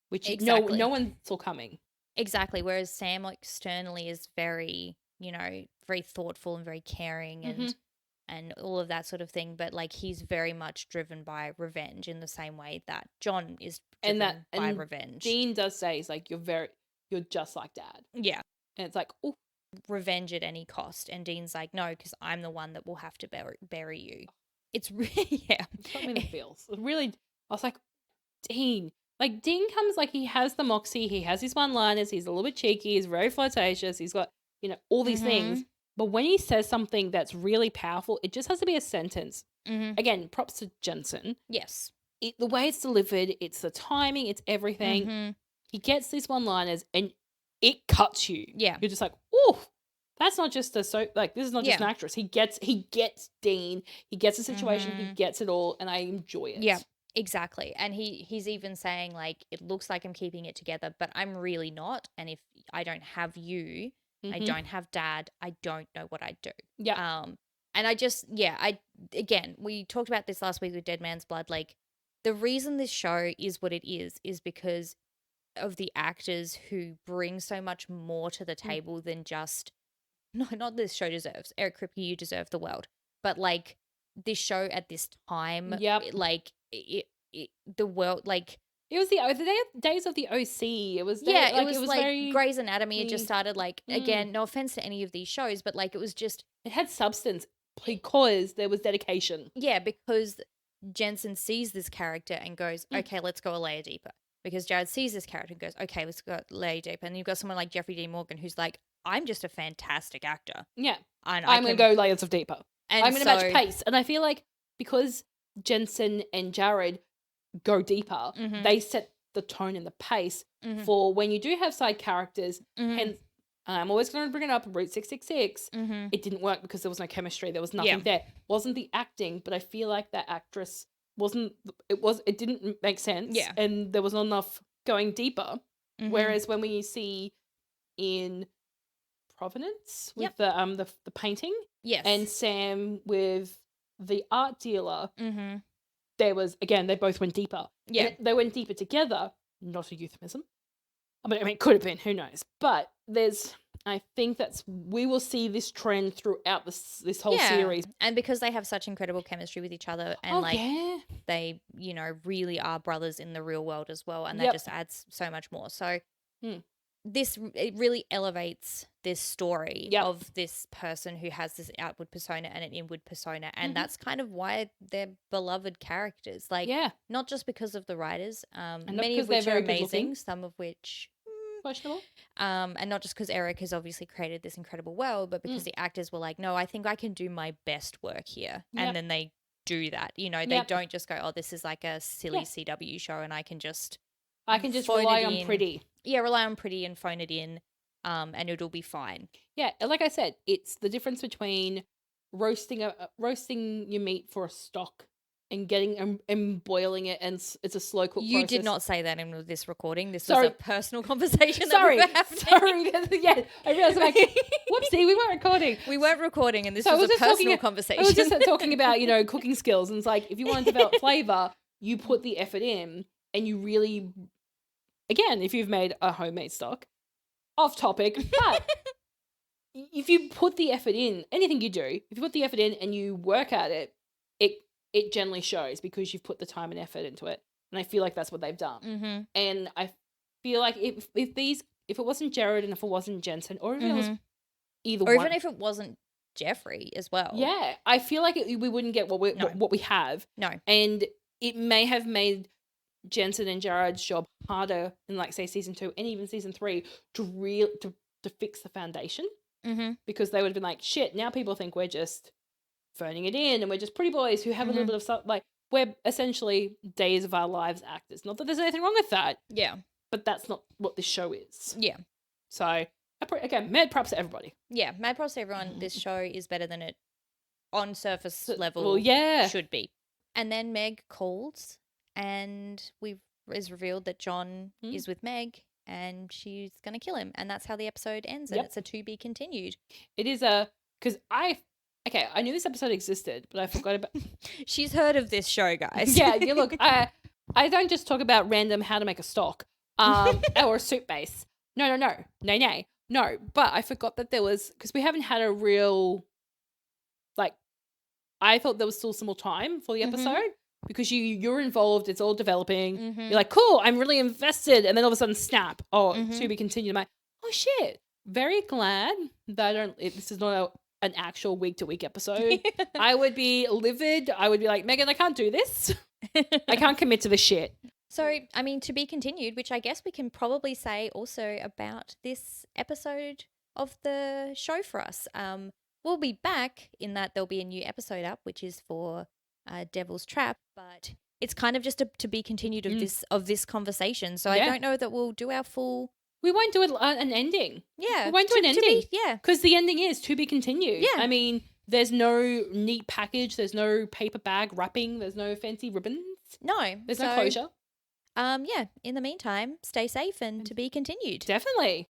which no one saw coming. Exactly. Whereas Sam externally is very, very thoughtful and very caring and all of that sort of thing, but like he's very much driven by revenge in the same way that John is driven by revenge. Dean does say he's like, you're just like Dad. Yeah. And it's like, oh, revenge at any cost. And Dean's like, no, because I'm the one that will have to bury you. It's really, It's got me in the feels. Really, I was like, Dean. Like Dean comes like he has the moxie, he has his one-liners, he's a little bit cheeky, he's very flirtatious, he's got, all these things. But when he says something that's really powerful, it just has to be a sentence. Again, props to Jensen. Yes. The way it's delivered, it's the timing, it's everything. He gets these one-liners and it cuts you. Yeah. You're just like, oh, that's not just this is not just an actress. He gets Dean, he gets the situation, he gets it all, and I enjoy it. Yeah, exactly. And he's even saying like, it looks like I'm keeping it together, but I'm really not. And if I don't have you, I don't have Dad, I don't know what I'd do. Yeah. And again, we talked about this last week with Dead Man's Blood. Like, the reason this show is what it is because of the actors who bring so much more to the table than just, not this show deserves. Eric Kripke, you deserve the world. But like this show at this time, the world, like, it was the days of the OC. It was it was like very Grey's Anatomy. It just started like, again, no offense to any of these shows, but like it was just, it had substance because there was dedication. Yeah, because Jensen sees this character and goes, okay, let's go a layer deeper. Because Jared sees this character and goes, okay, let's go a layer deeper. And you've got someone like Jeffrey Dean Morgan who's like, I'm just a fantastic actor. Yeah, and I'm going to go layers of deeper. And I'm going to match pace. And I feel like because Jensen and Jared go deeper, they set the tone and the pace Mhm. for when you do have side characters. Mhm. Hence, I'm always going to bring it up. Route 666. Mhm. It didn't work because there was no chemistry. There was Yeah. nothing there. Wasn't the acting, but I feel like that actress wasn't. It didn't make sense. Yeah. And there was not enough going deeper. Mhm. Whereas when we see in Providence with Yep. the painting Yes. and Sam with the art dealer, Mhm. there was, again, they both went deeper. Yeah. And they went deeper together. Not a euphemism. I mean, it could have been, who knows? But I think we will see this trend throughout this whole series. And because they have such incredible chemistry with each other, and they, really are brothers in the real world as well, and that just adds so much more. So it really elevates this story of this person who has this outward persona and an inward persona, and that's kind of why they're beloved characters. Like, not just because of the writers, many of which are amazing, some of which questionable, and not just because Eric has obviously created this incredible world, but because the actors were like, no, I think I can do my best work here, and then they do that. They don't just go, oh, this is like a silly CW show, and I can just rely on pretty. Yeah, rely on pretty and phone it in, and it'll be fine. Yeah, like I said, it's the difference between roasting your meat for a stock and getting and boiling it, and it's a slow cook You process. did not say that in this recording. This was a personal conversation. Sorry. Yeah, I realized. Like, whoopsie, we weren't recording. We weren't recording, and this was a personal conversation. I was just talking about cooking skills, and it's like if you want to develop flavor, you put the effort in, and you really, again, if you've made a homemade stock, off topic, but if you put the effort in, anything you do, if you put the effort in and you work at it, it generally shows because you've put the time and effort into it. And I feel like that's what they've done. Mm-hmm. And I feel like if it wasn't Jared and if it wasn't Jensen, or if it was either or one, even if it wasn't Jeffrey as well. Yeah, I feel like we wouldn't get what we have. No. And it may have made Jensen and Jared's job harder in, like, say, season 2 and even season 3 to fix the foundation. Mm-hmm. Because they would have been like, shit, now people think we're just phoning it in and we're just pretty boys who have a little bit of stuff. Like, we're essentially Days of Our Lives actors. Not that there's anything wrong with that. Yeah. But that's not what this show is. Yeah. So, again, mad props to everybody. Yeah, mad props to everyone. This show is better than it on surface level should be. And then Meg calls, and is revealed that John is with Meg, and she's going to kill him. And that's how the episode ends, and it's a to be continued. It is because I knew this episode existed, but I forgot about... She's heard of this show, guys. Yeah, look, I don't just talk about random how to make a stock or a soup base. No. But I forgot that there was... Because we haven't had a real... Like, I thought there was still some more time for the episode. Because you're involved, it's all developing. You're like, cool, I'm really invested. And then all of a sudden, snap. Oh, to be continued. I'm like, oh, shit. Very glad that this is not an actual week-to-week episode. I would be livid. I would be like, Meghann, I can't do this. I can't commit to this shit. So, I mean, to be continued, which I guess we can probably say also about this episode of the show for us. We'll be back in that there'll be a new episode up, which is for Devil's Trap, but it's kind of just to be continued of this conversation. So I don't know that we'll do our full... We won't do an ending. Yeah. We won't do an ending. Because the ending is to be continued. Yeah. I mean, there's no neat package. There's no paper bag wrapping. There's no fancy ribbons. No. There's no closure. In the meantime, stay safe and to be continued. Definitely.